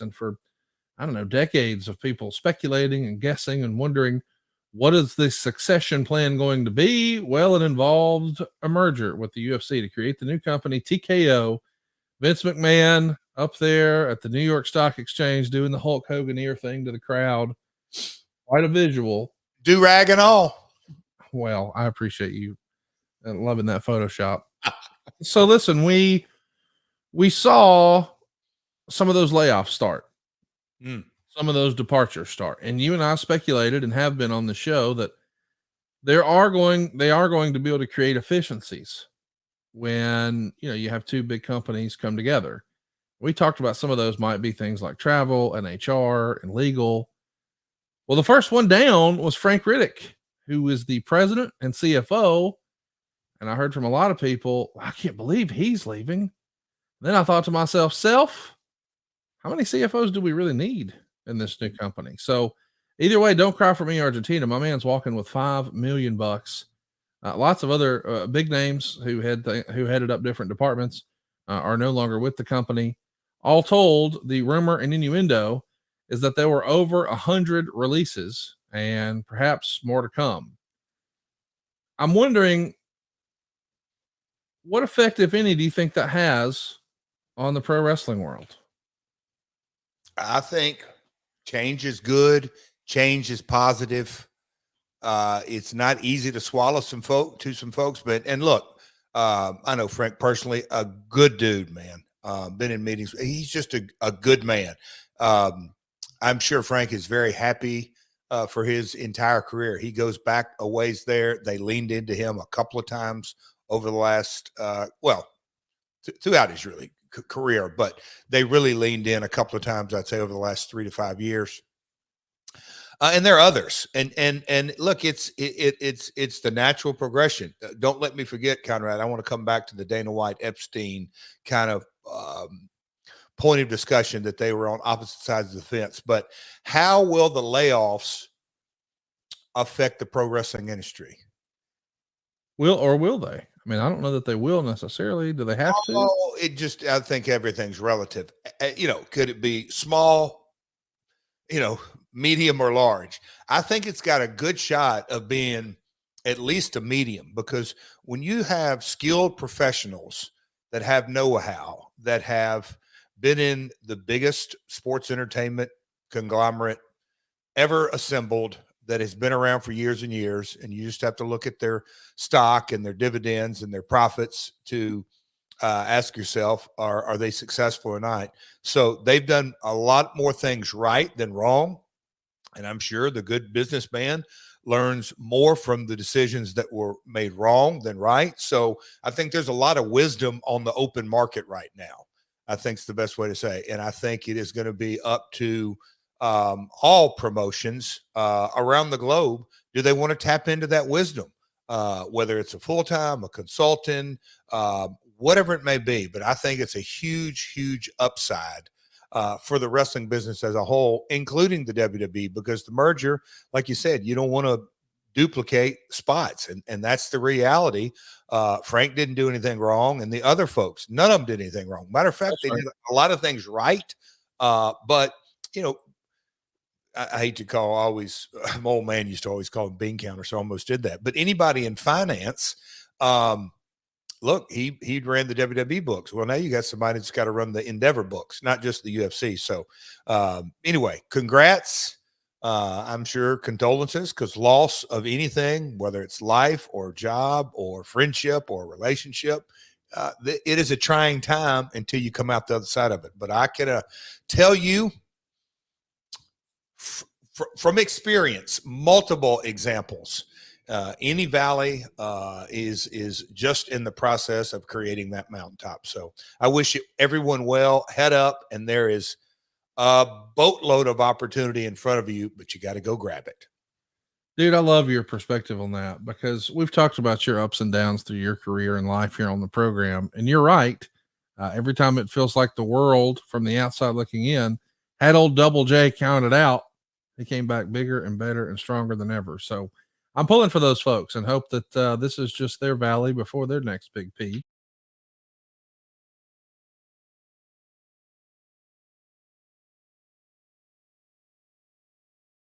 and for, I don't know, decades of people speculating and guessing and wondering, what is the succession plan going to be? Well, it involved a merger with the UFC to create the new company TKO. Vince McMahon up there at the New York Stock Exchange doing the Hulk Hogan ear thing to the crowd. Quite a visual. Do-rag and all. Well, I appreciate you loving that Photoshop. So listen, we saw some of those layoffs start. Some of those departures start. And you and I speculated and have been on the show that they are going to be able to create efficiencies when, you have two big companies come together. We talked about some of those might be things like travel and HR and legal. Well, the first one down was Frank Riddick, who is the president and CFO. And I heard from a lot of people, I can't believe he's leaving. Then I thought to myself, how many CFOs do we really need in this new company? So either way, don't cry for me, Argentina. My man's walking with $5 million. Lots of other big names who headed up different departments are no longer with the company. All told, the rumor and innuendo is that there were over 100 releases and perhaps more to come. I'm wondering, what effect, if any, do you think that has on the pro wrestling world? I think change is good. Change is positive. It's not easy to swallow some folks, but, and look, I know Frank personally, a good dude, man. Been in meetings. He's just a good man. I'm sure Frank is very happy for his entire career. He goes back a ways there. They leaned into him a couple of times over the last, throughout his career, but they really leaned in a couple of times, I'd say, over the last 3 to 5 years. And there are others. And look, it's the natural progression. Don't let me forget, Conrad, I want to come back to the Dana White Epstein kind of point of discussion that they were on opposite sides of the fence. But how will the layoffs affect the pro wrestling industry? Will they? I mean, I don't know that they will necessarily. Do they have to? Oh, I think everything's relative. Could it be small, medium or large? I think it's got a good shot of being at least a medium, because when you have skilled professionals that have know-how, that have been in the biggest sports entertainment conglomerate ever assembled, that has been around for years and years, and you just have to look at their stock and their dividends and their profits to ask yourself, are they successful or not? So they've done a lot more things right than wrong. And I'm sure the good businessman learns more from the decisions that were made wrong than right. So I think there's a lot of wisdom on the open market right now. I think it's the best way to say. And I think it is going to be up to all promotions around the globe. Do they want to tap into that wisdom? Whether it's a full-time, a consultant, whatever it may be. But I think it's a huge, huge upside for the wrestling business as a whole, including the WWE, because the merger, like you said, you don't want to duplicate spots. And that's the reality. Frank didn't do anything wrong, and the other folks, none of them did anything wrong. Matter of fact, they did a lot of things right. But, I hate to call always, my old man used to always call him bean counter, so I almost did that. But anybody in finance, look, he ran the WWE books. Well, now you got somebody that's got to run the Endeavor books, not just the UFC. So anyway, congrats. I'm sure condolences, because loss of anything, whether it's life or job or friendship or relationship, it is a trying time until you come out the other side of it. But I can tell you from experience, multiple examples, any valley is just in the process of creating that mountaintop. So I wish everyone well, head up, and there is a boatload of opportunity in front of you, but you got to go grab it. Dude, I love your perspective on that, because we've talked about your ups and downs through your career and life here on the program. And you're right. Every time it feels like the world from the outside looking in had old Double J counted out, he came back bigger and better and stronger than ever. So I'm pulling for those folks and hope that this is just their valley before their next big peak.